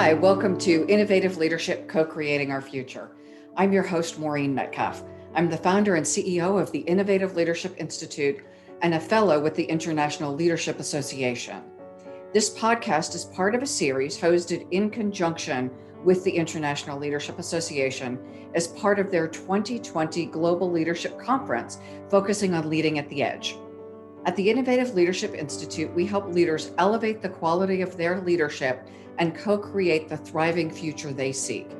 Hi, welcome to Innovative Leadership, Co-Creating Our Future. I'm your host, Maureen Metcalf. I'm the founder and CEO of the Innovative Leadership Institute and a fellow with the International Leadership Association. This podcast is part of a series hosted in conjunction with the International Leadership Association as part of their 2020 Global Leadership Conference, focusing on leading at the edge. At the Innovative Leadership Institute, we help leaders elevate the quality of their leadership and co-create the thriving future they seek.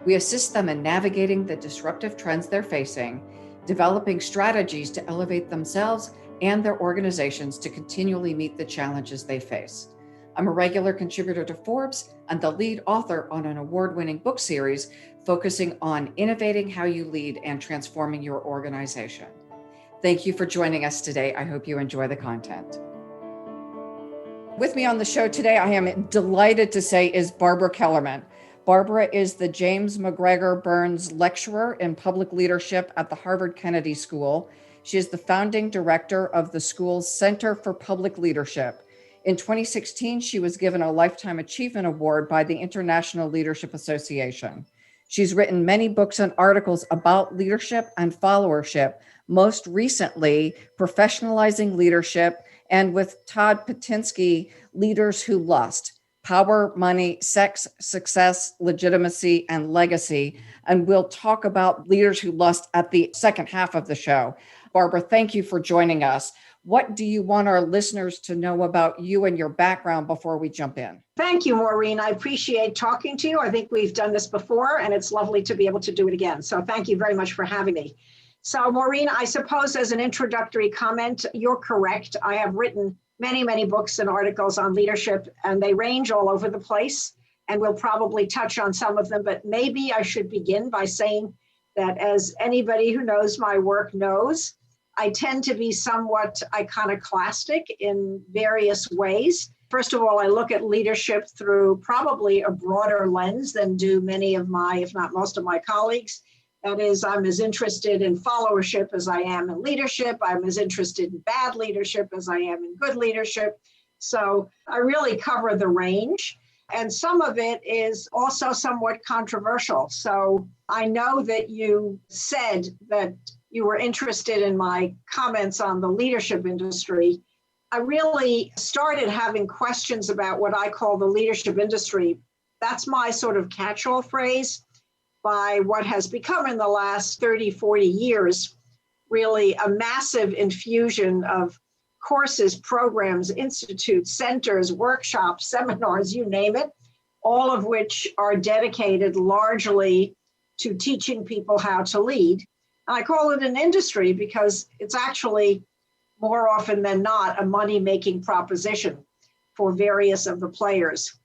We assist them in navigating the disruptive trends they're facing, developing strategies to elevate themselves and their organizations to continually meet the challenges they face. I'm a regular contributor to Forbes and the lead author on an award-winning book series focusing on innovating how you lead and transforming your organization. Thank you for joining us today. I hope you enjoy the content. With me on the show today, I am delighted to say, is Barbara Kellerman. Barbara is the James McGregor Burns Lecturer in Public Leadership at the Harvard Kennedy School. She is the founding director of the school's Center for Public Leadership. In 2016, she was given a Lifetime Achievement Award by the International Leadership Association. She's written many books and articles about leadership and followership, most recently, Professionalizing Leadership, and with Todd Petinsky, Leaders Who Lust, Power, Money, Sex, Success, Legitimacy, and Legacy. And we'll talk about Leaders Who Lust at the second half of the show. Barbara, thank you for joining us. What do you want our listeners to know about you and your background before we jump in? Thank you, Maureen. I appreciate talking to you. I think we've done this before, and it's lovely to be able to do it again. So thank you very much for having me. So Maureen, I suppose as an introductory comment, you're correct. I have written many books and articles on leadership, and they range all over the place. And we'll probably touch on some of them, but maybe I should begin by saying that as anybody who knows my work knows, I tend to be somewhat iconoclastic in various ways. First of all, I look at leadership through probably a broader lens than do many of my, if not most of my colleagues. That is, I'm as interested in followership as I am in leadership. I'm as interested in bad leadership as I am in good leadership. So I really cover the range. And some of it is also somewhat controversial. So I know that you said that you were interested in my comments on the leadership industry. I really started having questions about what I call the leadership industry. That's my sort of catch-all phrase by what has become in the last 30, 40 years, really a massive infusion of courses, programs, institutes, centers, workshops, seminars, you name it, all of which are dedicated largely to teaching people how to lead. And I call it an industry because it's actually more often than not a money-making proposition for various of the players.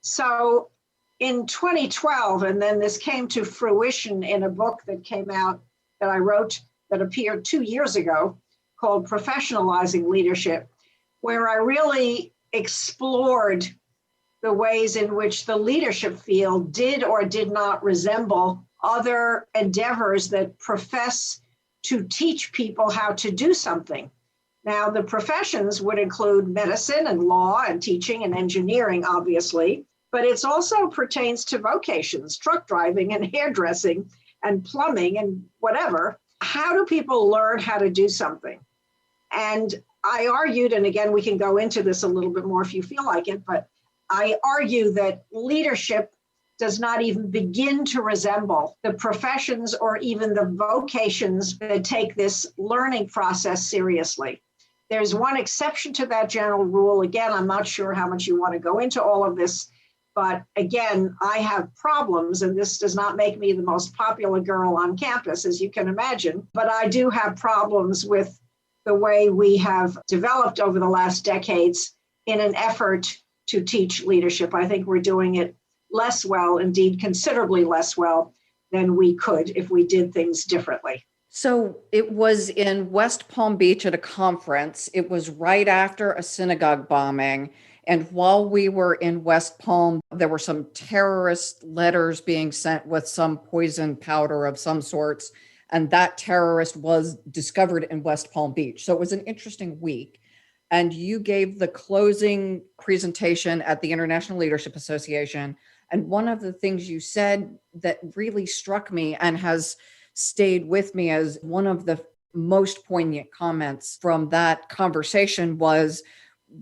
So in 2012, and then this came to fruition in a book that came out that I wrote that appeared 2 years ago called Professionalizing Leadership, where I really explored the ways in which the leadership field did or did not resemble other endeavors that profess to teach people how to do something. Now, the professions would include medicine and law and teaching and engineering, obviously, but it also pertains to vocations, truck driving and hairdressing and plumbing and whatever. How do people learn how to do something? And I argued, and again, we can go into this a little bit more if you feel like it, but I argue that leadership does not even begin to resemble the professions or even the vocations that take this learning process seriously. There's one exception to that general rule. Again, I'm not sure how much you want to go into all of this, but again, I have problems, and this does not make me the most popular girl on campus, as you can imagine, but I do have problems with the way we have developed over the last decades in an effort to teach leadership. I think we're doing it less well, indeed considerably less well than we could if we did things differently. So it was in West Palm Beach at a conference. It was right after a synagogue bombing. And while we were in West Palm, there were some terrorist letters being sent with some poison powder of some sorts. And that terrorist was discovered in West Palm Beach. So it was an interesting week. And you gave the closing presentation at the International Leadership Association And one of the things you said that really struck me and has stayed with me as one of the most poignant comments from that conversation was,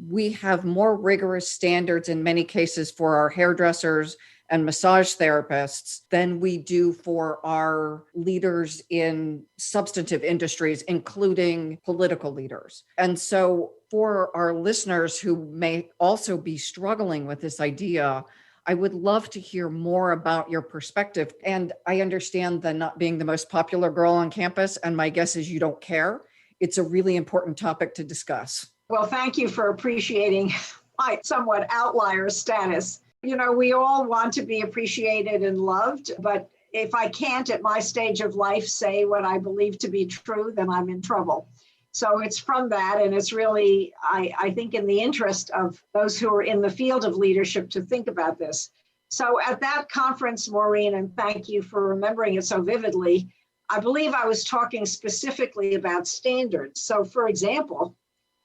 we have more rigorous standards in many cases for our hairdressers and massage therapists than we do for our leaders in substantive industries, including political leaders. And so for our listeners who may also be struggling with this idea, I would love to hear more about your perspective. And I understand the not being the most popular girl on campus, and my guess is you don't care. It's a really important topic to discuss. Well, thank you for appreciating my somewhat outlier status. You know, we all want to be appreciated and loved, but if I can't at my stage of life say what I believe to be true, then I'm in trouble. So it's from that, and it's really, I think, in the interest of those who are in the field of leadership to think about this. So at that conference, Maureen, and thank you for remembering it so vividly, I believe I was talking specifically about standards. So for example,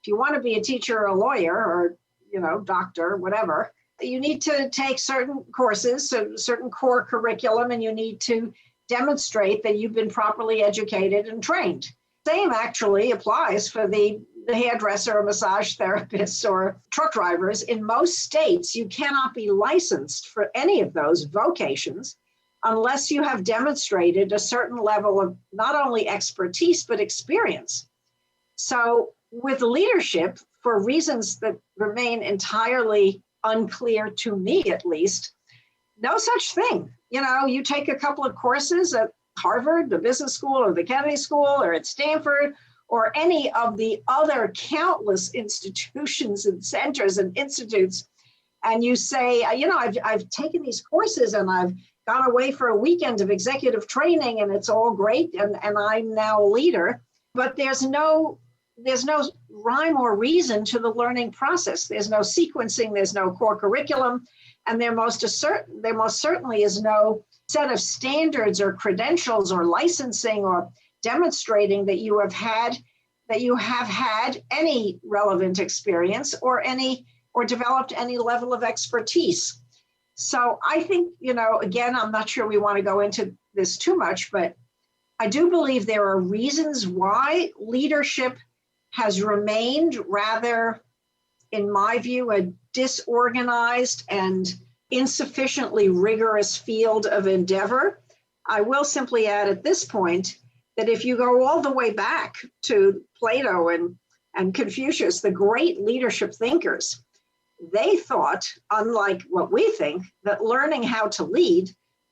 if you want to be a teacher or a lawyer or, doctor, whatever, you need to take certain courses, certain core curriculum, and you need to demonstrate that you've been properly educated and trained. Same actually applies for the hairdresser or massage therapists or truck drivers. In most states, you cannot be licensed for any of those vocations unless you have demonstrated a certain level of not only expertise, but experience. So with leadership, for reasons that remain entirely unclear to me, at least, no such thing. You take a couple of courses at Harvard, the business school, or the Kennedy School, or at Stanford, or any of the other countless institutions and centers and institutes, and you say, I've taken these courses and I've gone away for a weekend of executive training and it's all great and I'm now a leader, but there's no rhyme or reason to the learning process. There's no sequencing, there's no core curriculum, and there most certainly is no set of standards or credentials or licensing or demonstrating that you have had any relevant experience or developed any level of expertise. So I think, again, I'm not sure we want to go into this too much, but I do believe there are reasons why leadership has remained rather, in my view, a disorganized and insufficiently rigorous field of endeavor. I will simply add at this point that if you go all the way back to Plato and Confucius, the great leadership thinkers, they thought, unlike what we think, that learning how to lead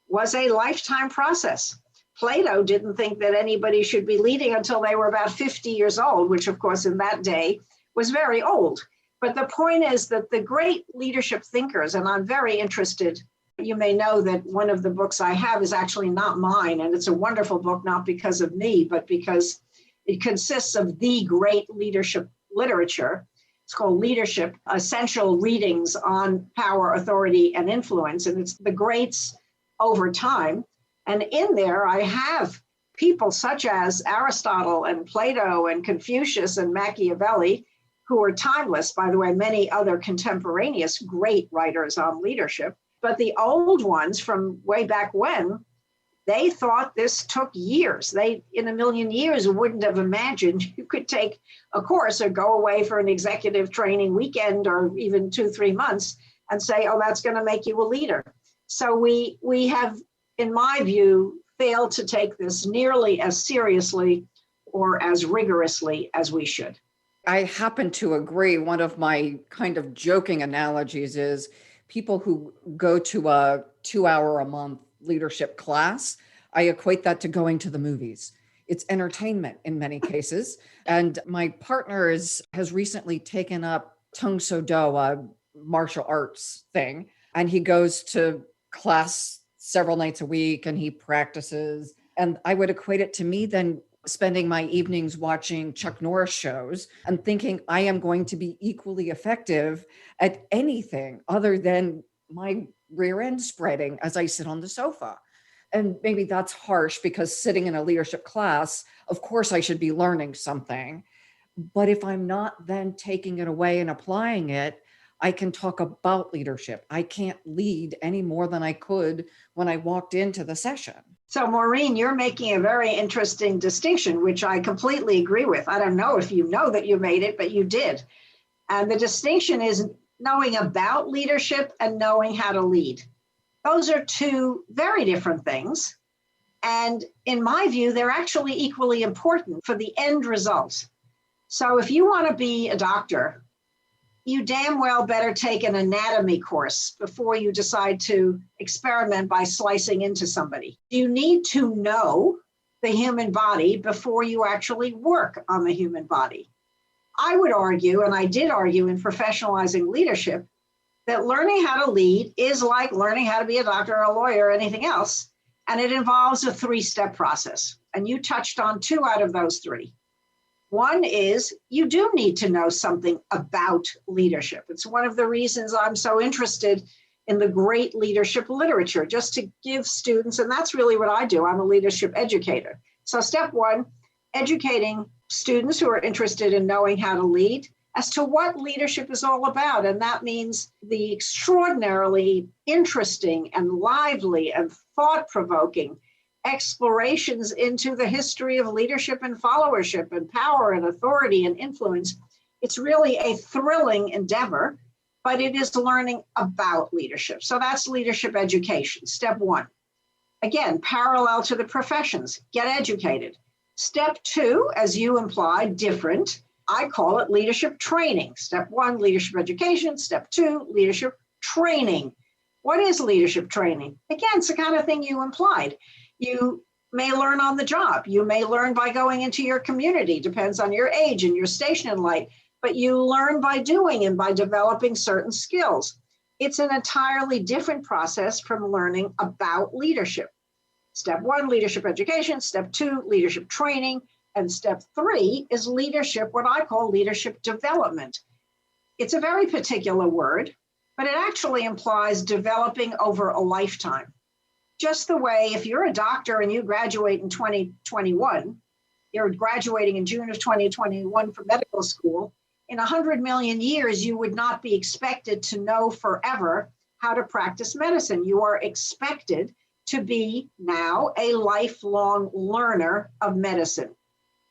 was a lifetime process. Plato didn't think that anybody should be leading until they were about 50 years old, which of course in that day was very old. But the point is that the great leadership thinkers, and I'm very interested, you may know that one of the books I have is actually not mine, and it's a wonderful book, not because of me, but because it consists of the great leadership literature. It's called Leadership, Essential Readings on Power, Authority, and Influence, and it's the greats over time. And in there, I have people such as Aristotle and Plato and Confucius and Machiavelli, who are timeless, by the way, many other contemporaneous great writers on leadership. But the old ones from way back when, they thought this took years. They, in a million years, wouldn't have imagined you could take a course or go away for an executive training weekend or even 2-3 months and say, oh, that's going to make you a leader. So we have, in my view, failed to take this nearly as seriously or as rigorously as we should. I happen to agree. One of my kind of joking analogies is people who go to a 2-hour-a-month leadership class. I equate that to going to the movies. It's entertainment in many cases. And my partner has recently taken up Tung So Do, a martial arts thing, and he goes to class several nights a week and he practices. And I would equate it to me then spending my evenings watching Chuck Norris shows and thinking I am going to be equally effective at anything other than my rear end spreading as I sit on the sofa. And maybe that's harsh because sitting in a leadership class, of course I should be learning something. But if I'm not then taking it away and applying it, I can talk about leadership. I can't lead any more than I could when I walked into the session. So Maureen, you're making a very interesting distinction, which I completely agree with. I don't know if you know that you made it, but you did. And the distinction is knowing about leadership and knowing how to lead. Those are two very different things. And in my view, they're actually equally important for the end result. So if you want to be a doctor, you damn well better take an anatomy course before you decide to experiment by slicing into somebody. You need to know the human body before you actually work on the human body. I would argue, and I did argue in Professionalizing Leadership, that learning how to lead is like learning how to be a doctor or a lawyer or anything else, and it involves a three-step process. And you touched on two out of those three. One is you do need to know something about leadership. It's one of the reasons I'm so interested in the great leadership literature, just to give students, and that's really what I do. I'm a leadership educator. So step one, educating students who are interested in knowing how to lead as to what leadership is all about. And that means the extraordinarily interesting and lively and thought-provoking explorations into the history of leadership and followership and power and authority and influence. It's really a thrilling endeavor, but it is learning about leadership. So that's leadership education, step one. Again, parallel to the professions, get educated. Step two, as you implied, different. I call it leadership training. Step one, leadership education. Step two, leadership training. What is leadership training? Again, it's the kind of thing you implied. You may learn on the job. You may learn by going into your community, depends on your age and your station in life, but you learn by doing and by developing certain skills. It's an entirely different process from learning about leadership. Step one, leadership education. Step two, leadership training. And step three is leadership, what I call leadership development. It's a very particular word, but it actually implies developing over a lifetime. Just the way if you're a doctor and you graduate in 2021, you're graduating in June of 2021 from medical school, in 100 million years, you would not be expected to know forever how to practice medicine. You are expected to be now a lifelong learner of medicine.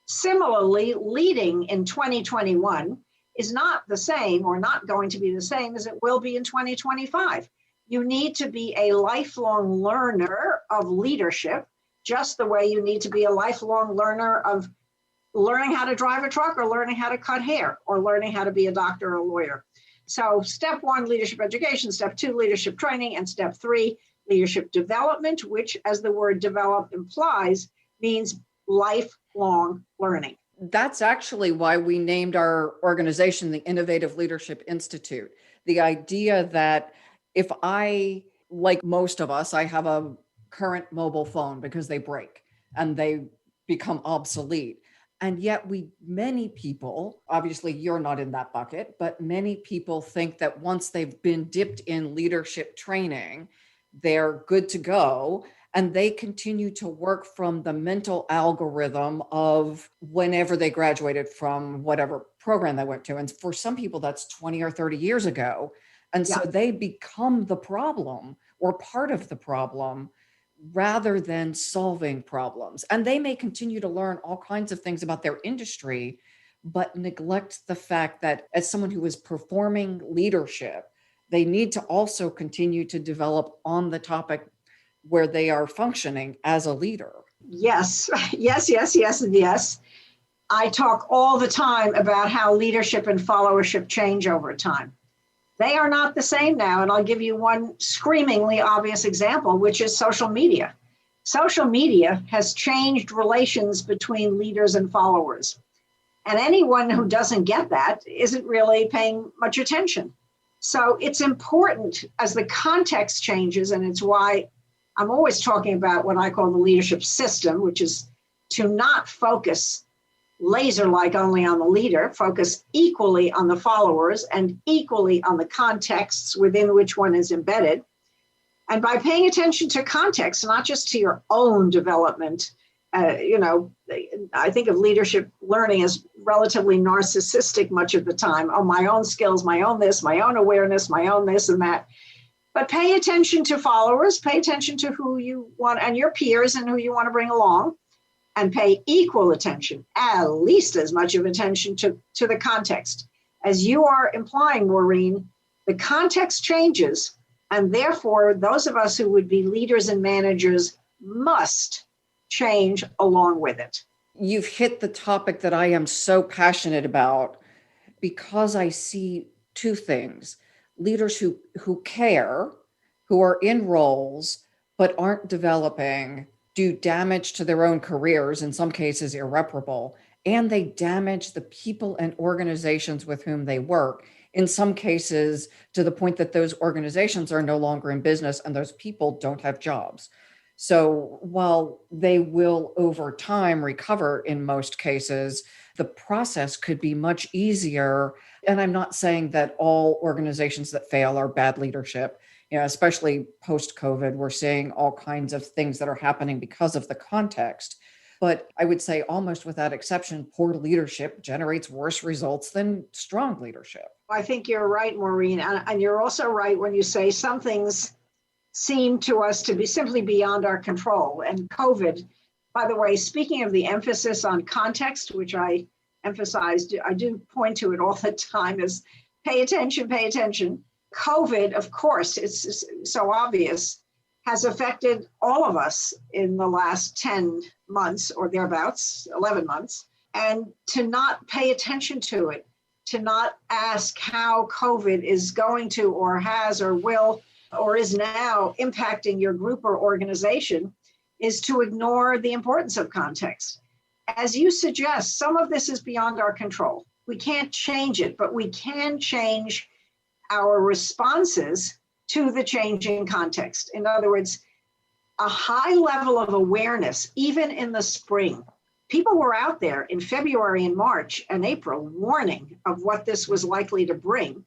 Similarly, leading in 2021 is not the same or not going to be the same as it will be in 2025. You need to be a lifelong learner of leadership, just the way you need to be a lifelong learner of learning how to drive a truck or learning how to cut hair or learning how to be a doctor or a lawyer. So step one, leadership education. Step two, leadership training. And step three, leadership development, which, as the word develop implies, means lifelong learning. That's actually why we named our organization the Innovative Leadership Institute. The idea that if I, like most of us, I have a current mobile phone because they break and they become obsolete. And yet many people, obviously you're not in that bucket, but many people think that once they've been dipped in leadership training, they're good to go. And they continue to work from the mental algorithm of whenever they graduated from whatever program they went to. And for some people, that's 20 or 30 years ago. And so they become the problem or part of the problem rather than solving problems. And they may continue to learn all kinds of things about their industry, but neglect the fact that as someone who is performing leadership, they need to also continue to develop on the topic where they are functioning as a leader. Yes, yes, yes, yes, and yes. I talk all the time about how leadership and followership change over time. They are not the same now, and I'll give you one screamingly obvious example, which is social media. Social media has changed relations between leaders and followers. And anyone who doesn't get that isn't really paying much attention. So it's important as the context changes, and it's why I'm always talking about what I call the leadership system, which is to not focus laser-like only on the leader, focus equally on the followers and equally on the contexts within which one is embedded. And by paying attention to context, not just to your own development, I think of leadership learning as relatively narcissistic much of the time. Oh, my own skills, my own this, my own awareness, my own this and that. But pay attention to followers, pay attention to who you want and your peers and who you want to bring along, and pay equal attention, at least as much of attention to the context. As you are implying, Maureen, the context changes, and therefore those of us who would be leaders and managers must change along with it. You've hit the topic that I am so passionate about because I see two things. Leaders who care, who are in roles, but aren't developing, do damage to their own careers, in some cases irreparable, and they damage the people and organizations with whom they work, in some cases to the point that those organizations are no longer in business and those people don't have jobs. So while they will over time recover in most cases, the process could be much easier. And I'm not saying that all organizations that fail are bad leadership. Especially post-COVID, we're seeing all kinds of things that are happening because of the context. But I would say almost without exception, poor leadership generates worse results than strong leadership. I think you're right, Maureen. And you're also right when you say some things seem to us to be simply beyond our control. And COVID, by the way, speaking of the emphasis on context, which I emphasized, I do point to it all the time, is pay attention, pay attention. COVID, of course, it's so obvious, has affected all of us in the last 10 months or thereabouts, 11 months. And to not pay attention to it, to not ask how COVID is going to or has or will or is now impacting your group or organization, is to ignore the importance of context. As you suggest, some of this is beyond our control. We can't change it, but we can change our responses to the changing context. In other words, a high level of awareness, even in the spring. People were out there in February and March and April warning of what this was likely to bring.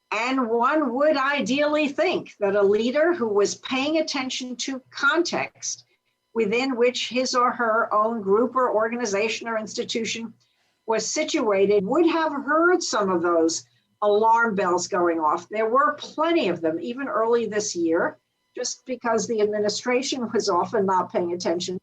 And one would ideally think that a leader who was paying attention to context within which his or her own group or organization or institution was situated would have heard some of those alarm bells going off. There were plenty of them, even early this year. Just because the administration was often not paying attention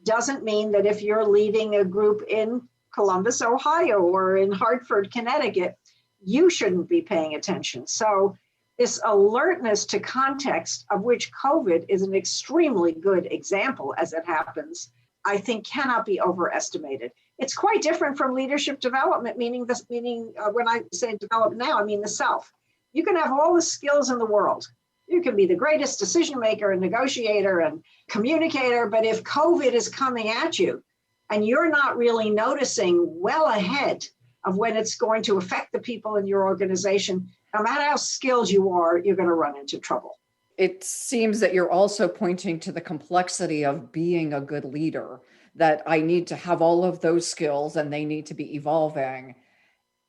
doesn't mean that if you're leading a group in Columbus, Ohio, or in Hartford, Connecticut, you shouldn't be paying attention. So this alertness to context, of which COVID is an extremely good example as it happens, I think cannot be overestimated. It's quite different from leadership development, meaning when I say develop now, I mean the self. You can have all the skills in the world. You can be the greatest decision maker and negotiator and communicator, but if COVID is coming at you and you're not really noticing well ahead of when it's going to affect the people in your organization, no matter how skilled you are, you're going to run into trouble. It seems that you're also pointing to the complexity of being a good leader, that I need to have all of those skills and they need to be evolving.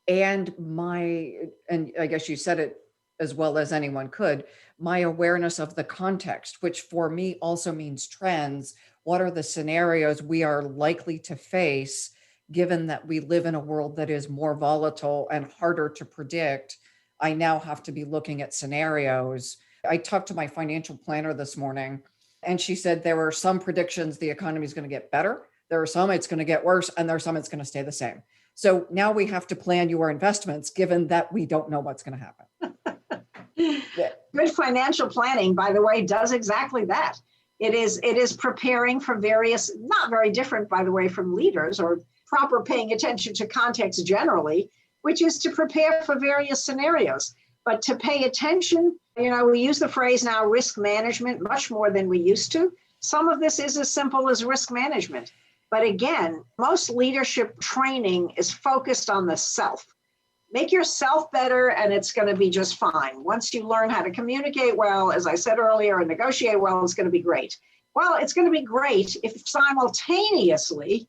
And I guess you said it as well as anyone could, my awareness of the context, which for me also means trends. What are the scenarios we are likely to face, given that we live in a world that is more volatile and harder to predict? I now have to be looking at scenarios. I talked to my financial planner this morning, and she said there are some predictions the economy is going to get better. There are some it's going to get worse, and there are some it's going to stay the same. So now we have to plan your investments, given that we don't know what's going to happen. Good financial planning, by the way, does exactly that. It is preparing for various, not very different, by the way, from leaders or proper paying attention to context generally, which is to prepare for various scenarios. But to pay attention, we use the phrase now risk management much more than we used to. Some of this is as simple as risk management. But again, most leadership training is focused on the self. Make yourself better and it's going to be just fine. Once you learn how to communicate well, as I said earlier, and negotiate well, it's going to be great. Well, it's going to be great if simultaneously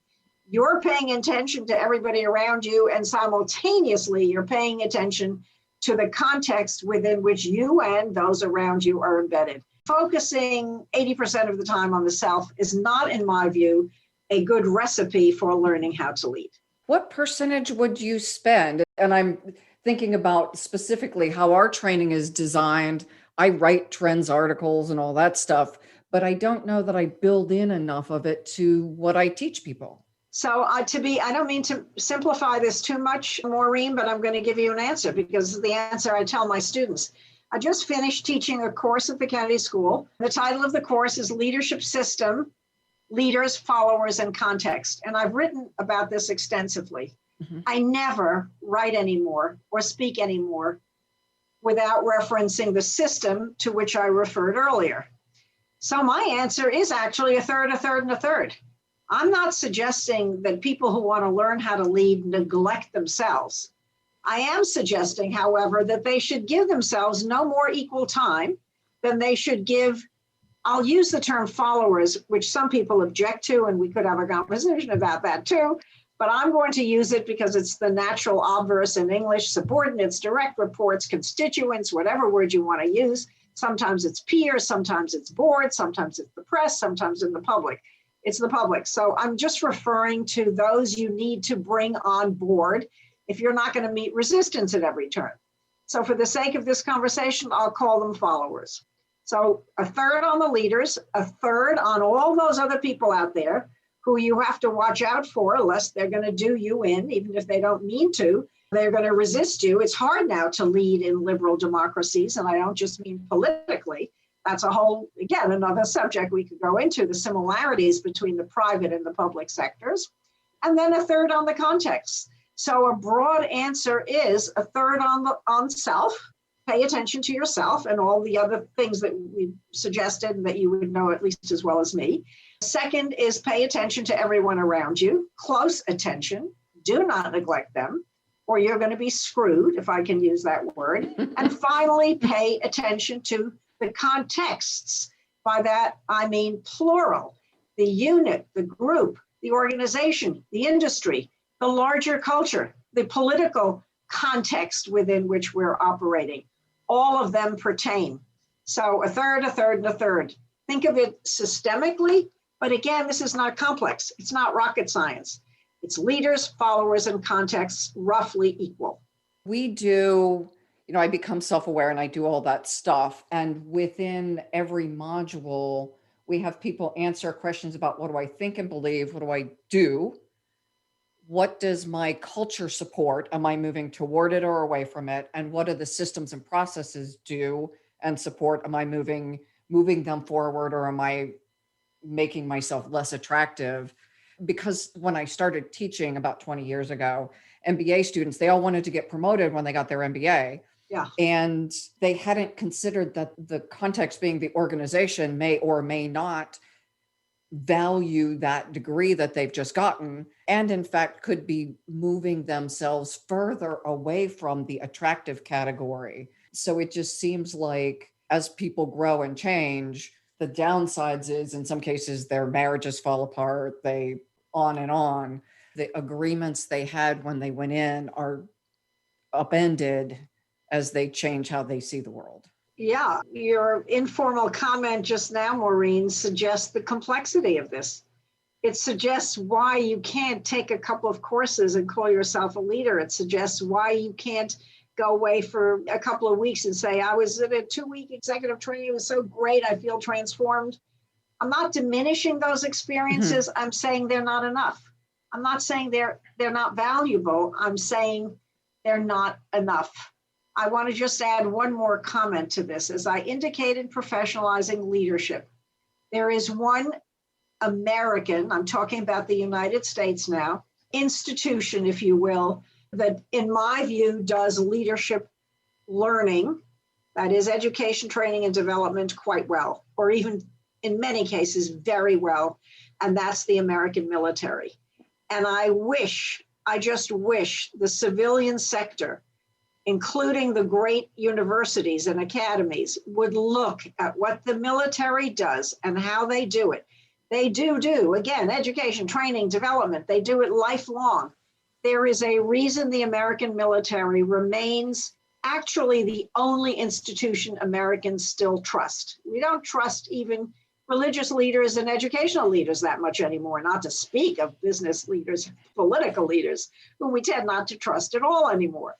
you're paying attention to everybody around you and simultaneously you're paying attention to the context within which you and those around you are embedded. Focusing 80% of the time on the self is not, in my view, a good recipe for learning how to lead. What percentage would you spend? And I'm thinking about specifically how our training is designed. I write trends articles and all that stuff, but I don't know that I build in enough of it to what I teach people. So I don't mean to simplify this too much, Maureen, but I'm going to give you an answer because the answer I tell my students. I just finished teaching a course at the Kennedy School. The title of the course is Leadership System, Leaders, Followers, and Context. And I've written about this extensively. Mm-hmm. I never write anymore or speak anymore without referencing the system to which I referred earlier. So my answer is actually a third, a third, and a third. I'm not suggesting that people who want to learn how to lead neglect themselves. I am suggesting, however, that they should give themselves no more equal time than they should give, I'll use the term followers, which some people object to, and we could have a conversation about that too, but I'm going to use it because it's the natural obverse in English: subordinates, direct reports, constituents, whatever word you want to use. Sometimes it's peers, sometimes it's board, sometimes it's the press, sometimes in the public. It's the public. So I'm just referring to those you need to bring on board if you're not going to meet resistance at every turn. So for the sake of this conversation, I'll call them followers. So a third on the leaders, a third on all those other people out there who you have to watch out for, lest they're going to do you in, even if they don't mean to. They're going to resist you. It's hard now to lead in liberal democracies, and I don't just mean politically. That's a whole, again, another subject we could go into, the similarities between the private and the public sectors. And then a third on the context. So a broad answer is a third on self. Pay attention to yourself and all the other things that we suggested and that you would know at least as well as me. Second is pay attention to everyone around you. Close attention. Do not neglect them, or you're going to be screwed, if I can use that word. And finally, pay attention to the contexts. By that, I mean plural. The unit, the group, the organization, the industry, the larger culture, the political context within which we're operating. All of them pertain. So a third, and a third. Think of it systemically, but again, this is not complex. It's not rocket science. It's leaders, followers, and contexts roughly equal. We do, I become self-aware and I do all that stuff. And within every module, we have people answer questions about what do I think and believe? What do I do? What does my culture support? Am I moving toward it or away from it? And what do the systems and processes do and support? Am I moving them forward, or am I making myself less attractive? Because when I started teaching about 20 years ago, MBA students, they all wanted to get promoted when they got their MBA. Yeah. And they hadn't considered that the context being the organization may or may not value that degree that they've just gotten, and in fact could be moving themselves further away from the attractive category. So it just seems like as people grow and change, the downsides is in some cases their marriages fall apart, they on and on. The agreements they had when they went in are upended as they change how they see the world. Yeah, your informal comment just now, Maureen, suggests the complexity of this. It suggests why you can't take a couple of courses and call yourself a leader. It suggests why you can't go away for a couple of weeks and say, I was at a 2-week executive training. It was so great. I feel transformed. I'm not diminishing those experiences. Mm-hmm. I'm saying they're not enough. I'm not saying they're not valuable. I'm saying they're not enough. I want to just add one more comment to this. As I indicated, professionalizing leadership. There is one American, I'm talking about the United States now, institution, if you will, that in my view does leadership learning, that is education, training, and development quite well, or even in many cases, very well. And that's the American military. And I just wish the civilian sector, including the great universities and academies, would look at what the military does and how they do it. They do, again, education, training, development. They do it lifelong. There is a reason the American military remains actually the only institution Americans still trust. We don't trust even religious leaders and educational leaders that much anymore, not to speak of business leaders, political leaders, whom we tend not to trust at all anymore.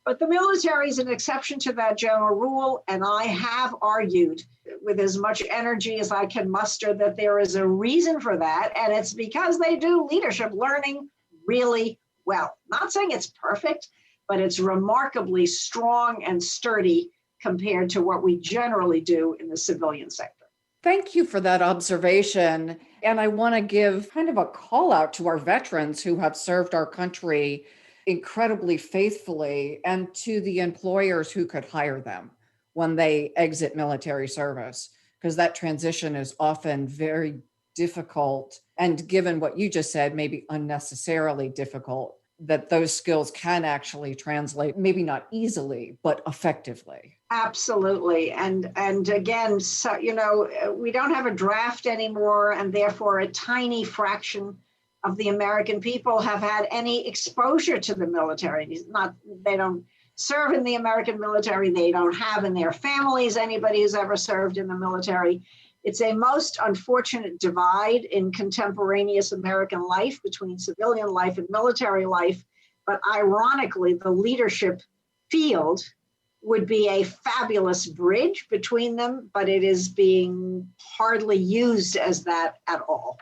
But the military is an exception to that general rule, and I have argued with as much energy as I can muster that there is a reason for that, and it's because they do leadership learning really well. Not saying it's perfect, but it's remarkably strong and sturdy compared to what we generally do in the civilian sector. Thank you for that observation. And I want to give kind of a call out to our veterans who have served our country incredibly faithfully, and to the employers who could hire them when they exit military service, because that transition is often very difficult. And given what you just said, maybe unnecessarily difficult, that those skills can actually translate, maybe not easily, but effectively. Absolutely. And again, so, we don't have a draft anymore, and therefore a tiny fraction of the American people have had any exposure to the military. They don't serve in the American military. They don't have in their families anybody who's ever served in the military. It's a most unfortunate divide in contemporaneous American life between civilian life and military life. But ironically, the leadership field would be a fabulous bridge between them, but it is being hardly used as that at all.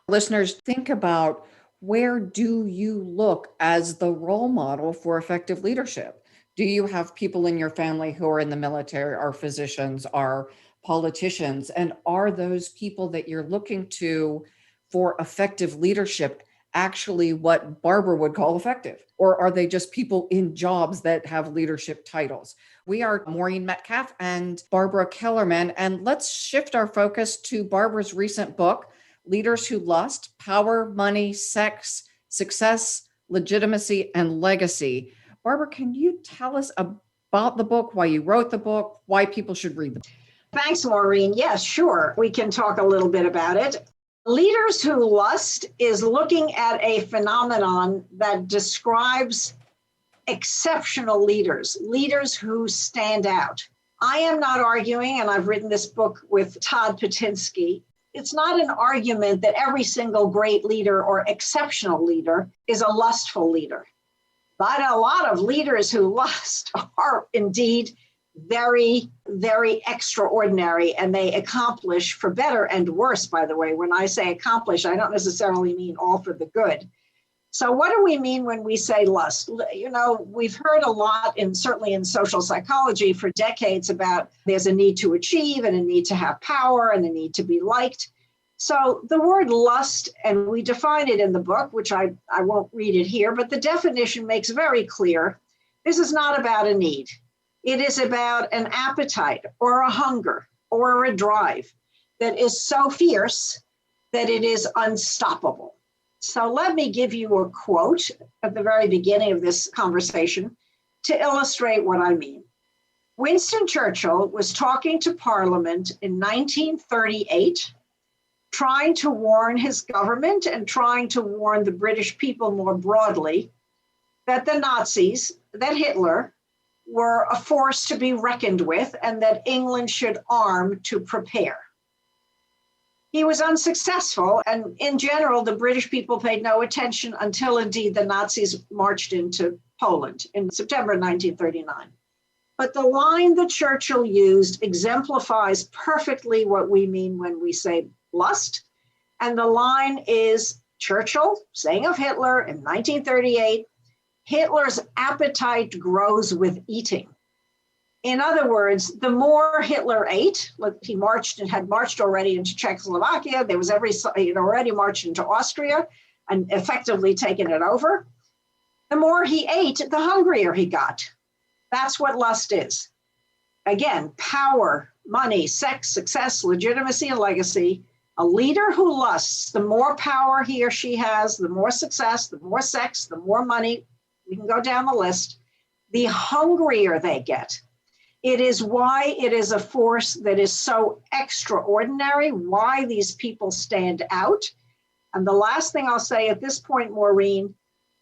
Listeners, think about, where do you look as the role model for effective leadership? Do you have people in your family who are in the military, are physicians, are politicians, and are those people that you're looking to for effective leadership actually what Barbara would call effective? Or are they just people in jobs that have leadership titles? We are Maureen Metcalf and Barbara Kellerman, and let's shift our focus to Barbara's recent book, Leaders Who Lust: Power, Money, Sex, Success, Legitimacy, and Legacy. Barbara, can you tell us about the book, why you wrote the book, why people should read the book? Thanks, Maureen. Yes, sure. We can talk a little bit about it. Leaders Who Lust is looking at a phenomenon that describes exceptional leaders, leaders who stand out. I am not arguing, and I've written this book with Todd Patinsky, it's not an argument that every single great leader or exceptional leader is a lustful leader. But a lot of leaders who lust are indeed very, very extraordinary, and they accomplish, for better and worse, by the way. When I say accomplish, I don't necessarily mean all for the good. So what do we mean when we say lust? We've heard a lot, certainly in social psychology for decades, about there's a need to achieve and a need to have power and a need to be liked. So the word lust, and we define it in the book, which I won't read it here, but the definition makes very clear, this is not about a need. It is about an appetite or a hunger or a drive that is so fierce that it is unstoppable. So let me give you a quote at the very beginning of this conversation to illustrate what I mean. Winston Churchill was talking to Parliament in 1938, trying to warn his government and trying to warn the British people more broadly that the Nazis, that Hitler, were a force to be reckoned with and that England should arm to prepare. He was unsuccessful, and in general, the British people paid no attention until indeed the Nazis marched into Poland in September 1939. But the line that Churchill used exemplifies perfectly what we mean when we say lust. And the line is Churchill saying of Hitler in 1938, Hitler's appetite grows with eating. In other words, the more Hitler ate, he marched and had marched already into Czechoslovakia, he had already marched into Austria and effectively taken it over. The more he ate, the hungrier he got. That's what lust is. Again, power, money, sex, success, legitimacy, and legacy. A leader who lusts, the more power he or she has, the more success, the more sex, the more money, we can go down the list, the hungrier they get. It is why it is a force that is so extraordinary, why these people stand out. And the last thing I'll say at this point, Maureen,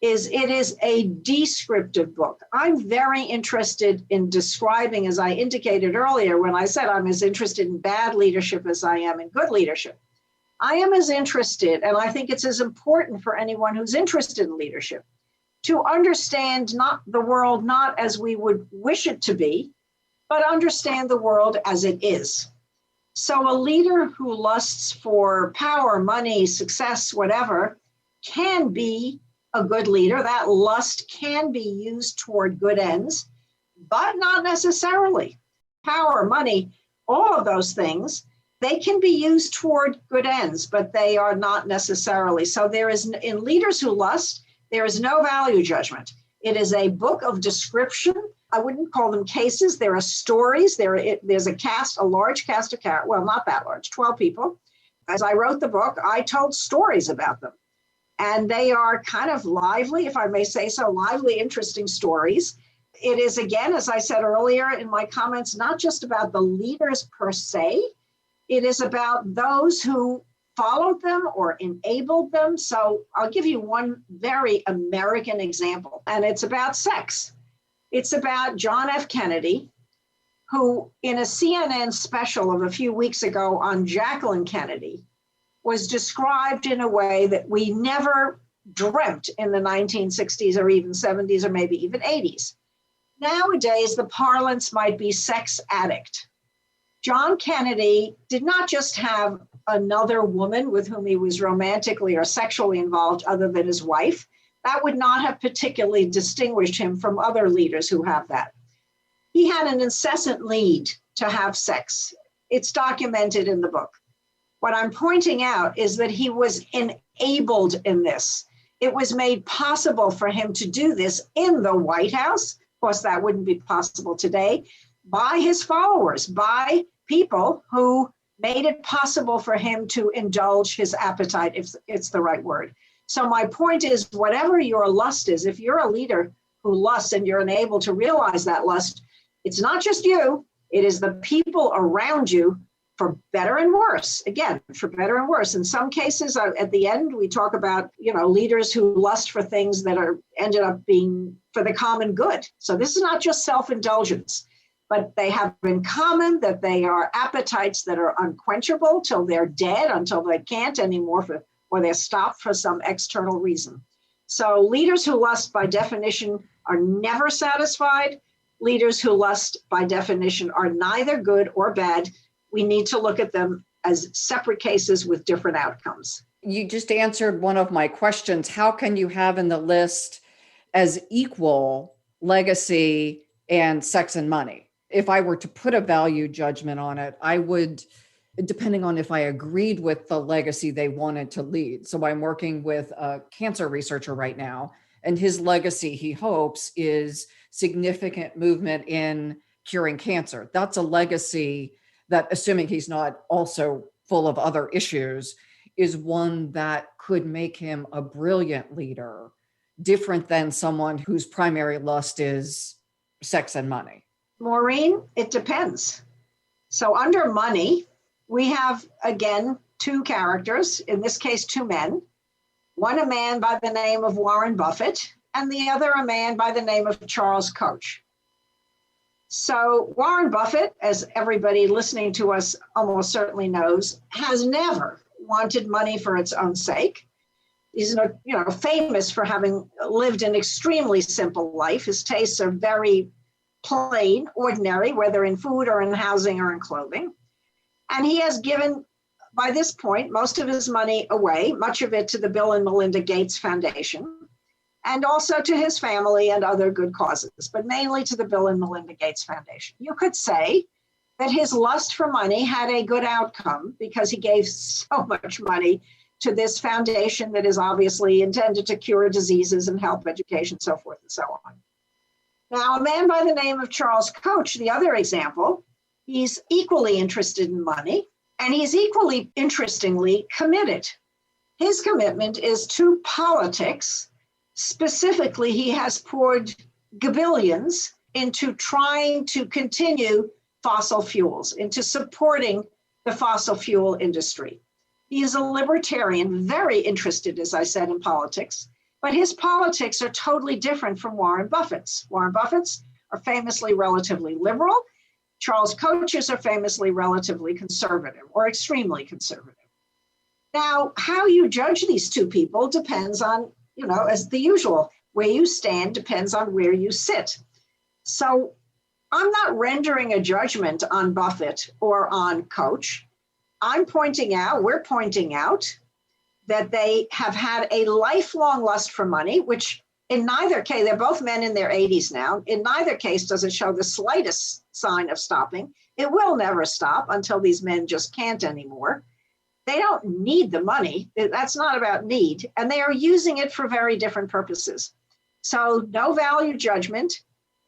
is it is a descriptive book. I'm very interested in describing, as I indicated earlier, when I said I'm as interested in bad leadership as I am in good leadership. I am as interested, and I think it's as important for anyone who's interested in leadership, to understand not the world not as we would wish it to be, but understand the world as it is. So a leader who lusts for power, money, success, whatever, can be a good leader. That lust can be used toward good ends, but not necessarily. Power, money, all of those things, they can be used toward good ends, but they are not necessarily. So there is, in Leaders Who Lust, there is no value judgment. It is a book of description. I wouldn't call them cases. There are stories. There's a large cast of characters. Well, not that large, 12 people. As I wrote the book, I told stories about them. And they are kind of lively, if I may say so, lively, interesting stories. It is, again, as I said earlier in my comments, not just about the leaders per se. It is about those who followed them or enabled them. So I'll give you one very American example, and it's about sex. It's about John F. Kennedy, who in a CNN special of a few weeks ago on Jacqueline Kennedy was described in a way that we never dreamt in the 1960s or even 70s or maybe even 80s. Nowadays, the parlance might be sex addict. John Kennedy did not just have another woman with whom he was romantically or sexually involved other than his wife. That would not have particularly distinguished him from other leaders who have that. He had an incessant need to have sex. It's documented in the book. What I'm pointing out is that he was enabled in this. It was made possible for him to do this in the White House. Of course, that wouldn't be possible today, by his followers, by people who made it possible for him to indulge his appetite, if it's the right word. So my point is, whatever your lust is, if you're a leader who lusts and you're unable to realize that lust, it's not just you, it is the people around you, for better and worse. Again, for better and worse. In some cases, at the end, we talk about, leaders who lust for things that ended up being for the common good. So this is not just self-indulgence, but they have in common that they are appetites that are unquenchable till they're dead, until they can't anymore, or they're stopped for some external reason. So leaders who lust by definition are never satisfied. Leaders who lust by definition are neither good or bad. We need to look at them as separate cases with different outcomes. You just answered one of my questions. How can you have in the list as equal legacy and sex and money? If I were to put a value judgment on it, I would, depending on if I agreed with the legacy they wanted to lead. So I'm working with a cancer researcher right now, and his legacy, he hopes, is significant movement in curing cancer. That's a legacy that, assuming he's not also full of other issues, is one that could make him a brilliant leader, different than someone whose primary lust is sex and money. Maureen, it depends. So under money, we have, again, two characters, in this case, two men, one a man by the name of Warren Buffett, and the other a man by the name of Charles Koch. So Warren Buffett, as everybody listening to us almost certainly knows, has never wanted money for its own sake. He's famous for having lived an extremely simple life. His tastes are very plain, ordinary, whether in food or in housing or in clothing. And he has given, by this point, most of his money away, much of it to the Bill and Melinda Gates Foundation, and also to his family and other good causes, but mainly to the Bill and Melinda Gates Foundation. You could say that his lust for money had a good outcome because he gave so much money to this foundation that is obviously intended to cure diseases and help education, so forth and so on. Now, a man by the name of Charles Koch, the other example, he's equally interested in money, and he's equally, interestingly, committed. His commitment is to politics. Specifically, he has poured gabillions into trying to continue fossil fuels, into supporting the fossil fuel industry. He is a libertarian, very interested, as I said, in politics. But his politics are totally different from Warren Buffett's. Warren Buffett's are famously relatively liberal. Charles Koch's are famously relatively conservative or extremely conservative. Now, how you judge these two people depends on, as the usual, where you stand depends on where you sit. So I'm not rendering a judgment on Buffett or on Koch. we're pointing out that they have had a lifelong lust for money, which in neither case, they're both men in their 80s now. In neither case does it show the slightest sign of stopping. It will never stop until these men just can't anymore. They don't need the money. That's not about need. And they are using it for very different purposes. So no value judgment,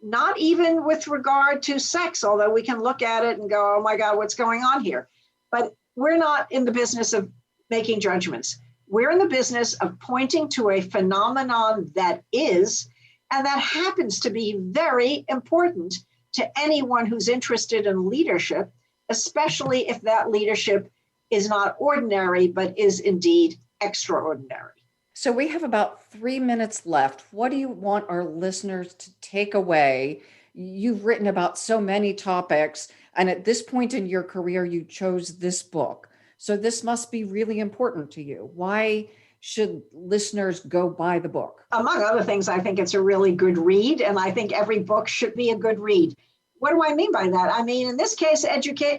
not even with regard to sex, although we can look at it and go, oh my God, what's going on here? But we're not in the business of making judgments. We're in the business of pointing to a phenomenon that is, and that happens to be very important to anyone who's interested in leadership, especially if that leadership is not ordinary, but is indeed extraordinary. So we have about 3 minutes left. What do you want our listeners to take away? You've written about so many topics, and at this point in your career, you chose this book. So this must be really important to you. Why should listeners go buy the book? Among other things, I think it's a really good read, and I think every book should be a good read. What do I mean by that? I mean, in this case,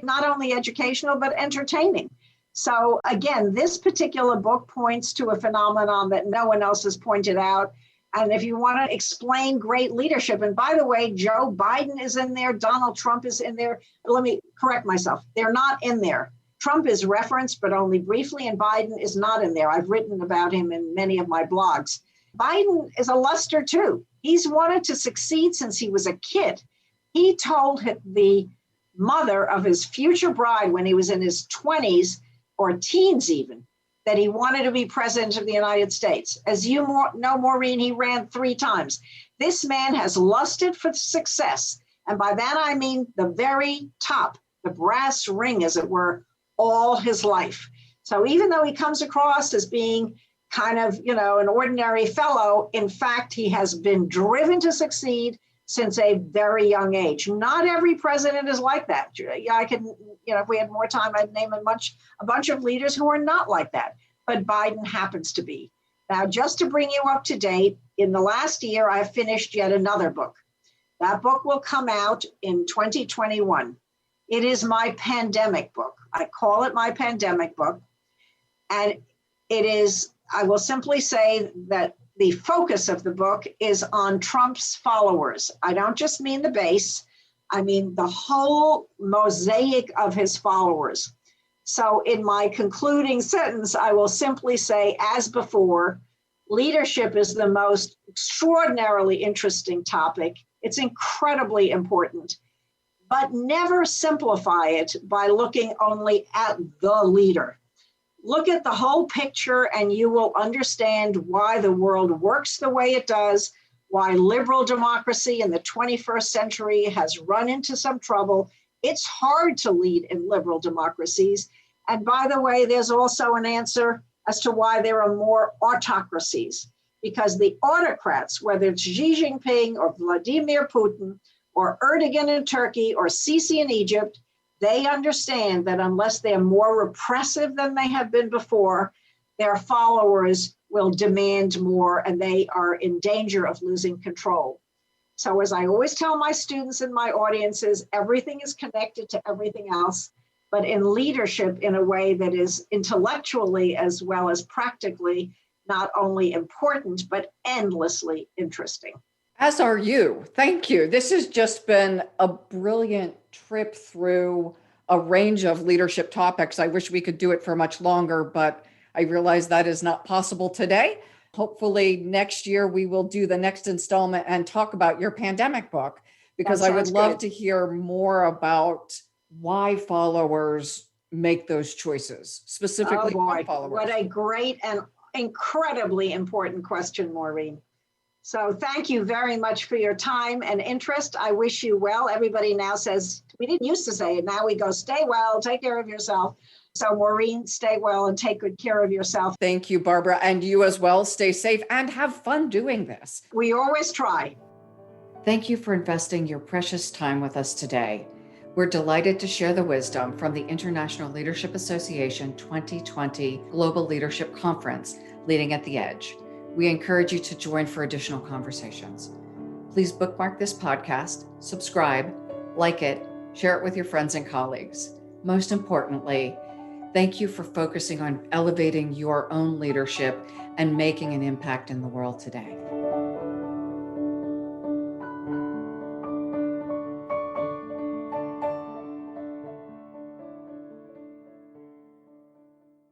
not only educational, but entertaining. So again, this particular book points to a phenomenon that no one else has pointed out. And if you want to explain great leadership, and by the way, Joe Biden is in there, Donald Trump is in there. Let me correct myself. They're not in there. Trump is referenced, but only briefly, and Biden is not in there. I've written about him in many of my blogs. Biden is a luster too. He's wanted to succeed since he was a kid. He told the mother of his future bride when he was in his 20s or teens even, that he wanted to be president of the United States. As you know, Maureen, he ran 3 times. This man has lusted for success. And by that, I mean the very top, the brass ring, as it were, all his life. So even though he comes across as being kind of, an ordinary fellow, in fact, he has been driven to succeed since a very young age. Not every president is like that. I can, if we had more time, I'd name a bunch of leaders who are not like that. But Biden happens to be. Now, just to bring you up to date, in the last year, I finished yet another book. That book will come out in 2021. It is my pandemic book. I call it my pandemic book. And it is, I will simply say that the focus of the book is on Trump's followers. I don't just mean the base. I mean the whole mosaic of his followers. So in my concluding sentence, I will simply say, as before, leadership is the most extraordinarily interesting topic. It's incredibly important, but never simplify it by looking only at the leader. Look at the whole picture and you will understand why the world works the way it does, why liberal democracy in the 21st century has run into some trouble. It's hard to lead in liberal democracies. And by the way, there's also an answer as to why there are more autocracies, because the autocrats, whether it's Xi Jinping or Vladimir Putin or Erdogan in Turkey or Sisi in Egypt, they understand that unless they're more repressive than they have been before, their followers will demand more and they are in danger of losing control. So as I always tell my students and my audiences, everything is connected to everything else, but in leadership in a way that is intellectually as well as practically not only important, but endlessly interesting. As are you. Thank you. This has just been a brilliant trip through a range of leadership topics. I wish we could do it for much longer, but I realize that is not possible today. Hopefully next year we will do the next installment and talk about your pandemic book, because I would love to hear more about why followers make those choices, specifically followers. What a great and incredibly important question, Maureen. So thank you very much for your time and interest. I wish you well. Everybody now says, we didn't used to say it. Now we go, stay well, take care of yourself. So Maureen, stay well and take good care of yourself. Thank you, Barbara. And you as well. Stay safe and have fun doing this. We always try. Thank you for investing your precious time with us today. We're delighted to share the wisdom from the International Leadership Association 2020 Global Leadership Conference, Leading at the Edge. We encourage you to join for additional conversations. Please bookmark this podcast, subscribe, like it, share it with your friends and colleagues. Most importantly, thank you for focusing on elevating your own leadership and making an impact in the world today.